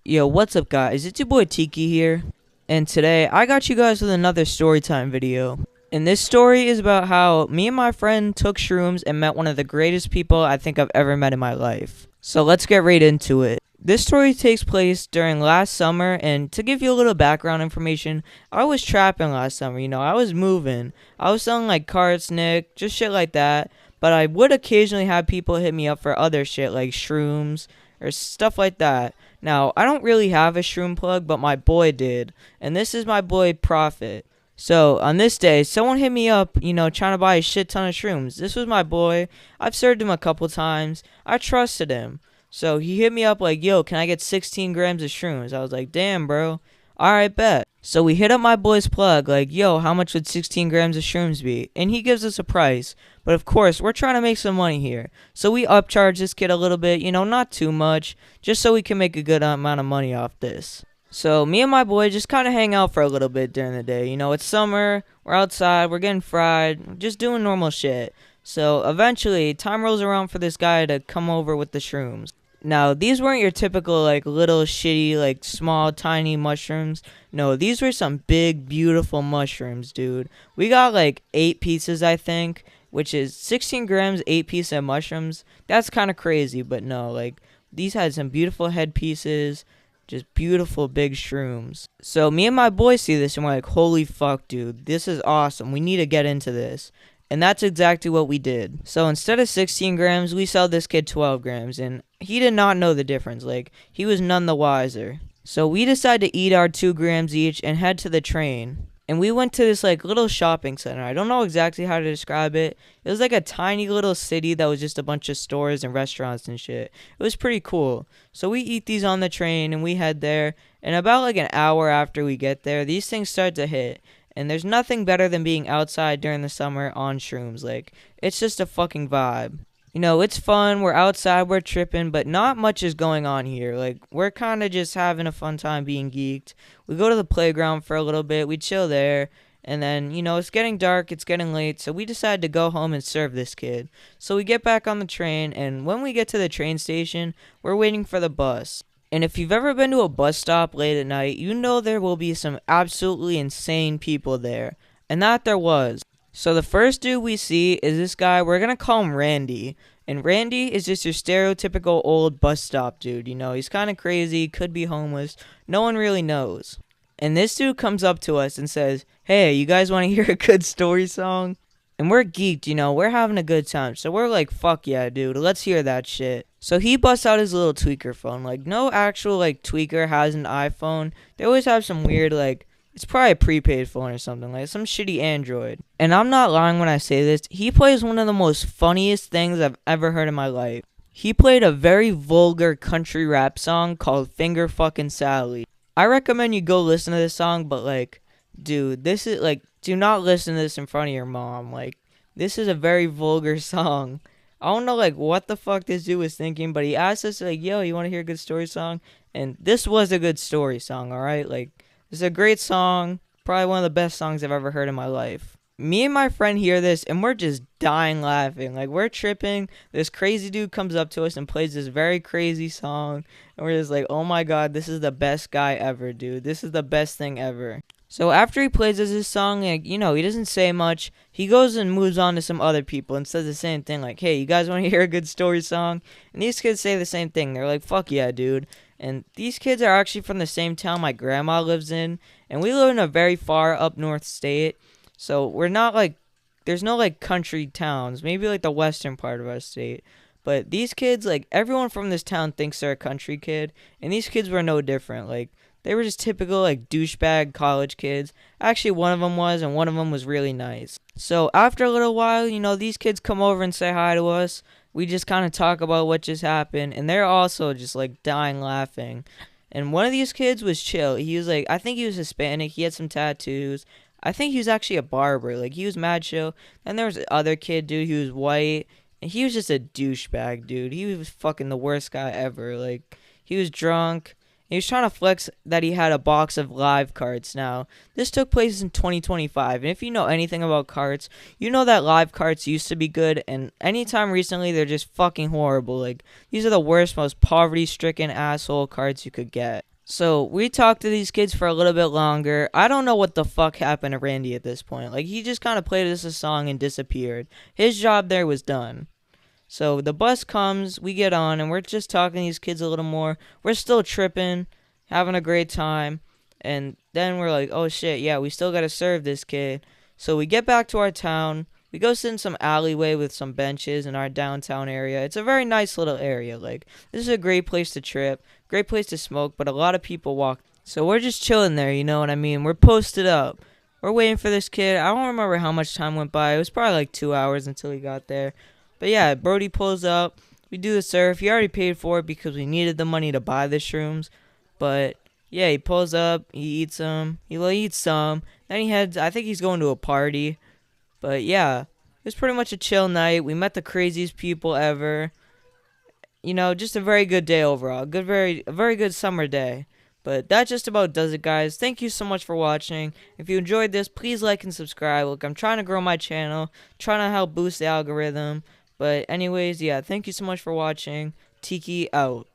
Yo, what's up, guys? It's your boy Tiki here, and today I got you guys with another storytime video. And this story is about how me and my friend took shrooms and met one of the greatest people I think I've ever met in my life. So let's get right into it. This story takes place during last summer, and to give you a little background information, I was trapping last summer. I was moving. I was selling like carts, Nick, just shit like that. But I would occasionally have people hit me up for other shit like shrooms or stuff like that. Now, I don't really have a shroom plug, but my boy did. And this is my boy Profit. So, on this day, someone hit me up, trying to buy a shit ton of shrooms. This was my boy. I've served him a couple times. I trusted him. So, he hit me up like, yo, can I get 16 grams of shrooms? I was like, damn, bro. Alright, bet. So, we hit up my boy's plug, like, yo, how much would 16 grams of shrooms be? And he gives us a price. But of course, we're trying to make some money here. So we upcharge this kid a little bit, not too much, just so we can make a good amount of money off this. So me and my boy just kind of hang out for a little bit during the day. It's summer, we're outside, we're getting fried, just doing normal shit. So eventually, time rolls around for this guy to come over with the shrooms. Now, these weren't your typical, little shitty, small, tiny mushrooms. No, these were some big, beautiful mushrooms, dude. We got, 8 pieces, I think, which is 16 grams, 8 pieces of mushrooms. That's kind of crazy, but no, these had some beautiful head pieces, just beautiful big shrooms. So me and my boy see this and we're like, holy fuck, dude, this is awesome. We need to get into this. And that's exactly what we did. So instead of 16 grams, we sell this kid 12 grams. And he did not know the difference. He was none the wiser. So we decided to eat our 2 grams each and head to the train. And we went to this little shopping center. I don't know exactly how to describe it. It was like a tiny little city that was just a bunch of stores and restaurants and shit. It was pretty cool. So we eat these on the train and we head there. And about an hour after we get there, these things start to hit. And there's nothing better than being outside during the summer on shrooms. It's just a fucking vibe. It's fun, we're outside, we're tripping, but not much is going on here. We're kind of just having a fun time being geeked. We go to the playground for a little bit, we chill there, and then, it's getting dark, it's getting late, so we decide to go home and serve this kid. So we get back on the train, and when we get to the train station, we're waiting for the bus. And if you've ever been to a bus stop late at night, you know there will be some absolutely insane people there. And that there was. So the first dude we see is this guy, we're gonna call him Randy. And Randy is just your stereotypical old bus stop dude, he's kind of crazy, could be homeless, no one really knows. And this dude comes up to us and says, hey, you guys want to hear a good story song? And we're geeked, we're having a good time. So we're like, fuck yeah, dude, let's hear that shit. So he busts out his little tweaker phone. No actual, tweaker has an iPhone. They always have some weird, it's probably a prepaid phone or something, some shitty Android. And I'm not lying when I say this. He plays one of the most funniest things I've ever heard in my life. He played a very vulgar country rap song called Finger Fucking Sally. I recommend you go listen to this song, but, dude, this is, do not listen to this in front of your mom. This is a very vulgar song. I don't know, what the fuck this dude was thinking, but he asked us, yo, you want to hear a good story song? And this was a good story song, alright? It's a great song, probably one of the best songs I've ever heard in my life. Me and my friend hear this, and we're just dying laughing. We're tripping. This crazy dude comes up to us and plays this very crazy song, and we're just like, oh my god, this is the best guy ever, dude. This is the best thing ever. So after he plays us this song, he doesn't say much. He goes and moves on to some other people and says the same thing, hey, you guys want to hear a good story song? And these kids say the same thing. They're like, fuck yeah, dude. And these kids are actually from the same town my grandma lives in. And we live in a very far up north state. So we're not there's no country towns. Maybe the western part of our state. But these kids, everyone from this town thinks they're a country kid. And these kids were no different. They were just typical, douchebag college kids. Actually, one of them was, and one of them was really nice. So, after a little while, these kids come over and say hi to us. We just kind of talk about what just happened, and they're also just, dying laughing. And one of these kids was chill. He was, I think he was Hispanic. He had some tattoos. I think he was actually a barber. He was mad chill. And there was the other kid, dude, he was white. And he was just a douchebag, dude. He was fucking the worst guy ever. He was drunk. He was trying to flex that he had a box of live carts. Now, this took place in 2025, and if you know anything about carts, you know that live carts used to be good, and anytime recently, they're just fucking horrible. These are the worst, most poverty-stricken asshole carts you could get. So we talked to these kids for a little bit longer. I don't know what the fuck happened to Randy at this point. Like, he just kind of played us a song and disappeared. His job there was done. So the bus comes, we get on, and we're just talking to these kids a little more. We're still tripping, having a great time. And then we're like, oh shit, yeah, we still gotta serve this kid. So we get back to our town. We go sit in some alleyway with some benches in our downtown area. It's a very nice little area. Like, this is a great place to trip, great place to smoke, but a lot of people walk. So we're just chilling there, you know what I mean? We're posted up. We're waiting for this kid. I don't remember how much time went by. It was probably like 2 hours until he got there. But yeah, Brody pulls up. We do the surf. He already paid for it because we needed the money to buy the shrooms. But yeah, he pulls up. He eats them. He eats some. Then he heads. I think he's going to a party. But yeah, it was pretty much a chill night. We met the craziest people ever. You know, just a very good day overall. A very good summer day. But that just about does it, guys. Thank you so much for watching. If you enjoyed this, please like and subscribe. Look, I'm trying to grow my channel, trying to help boost the algorithm. But anyways, yeah, thank you so much for watching. Tiki out.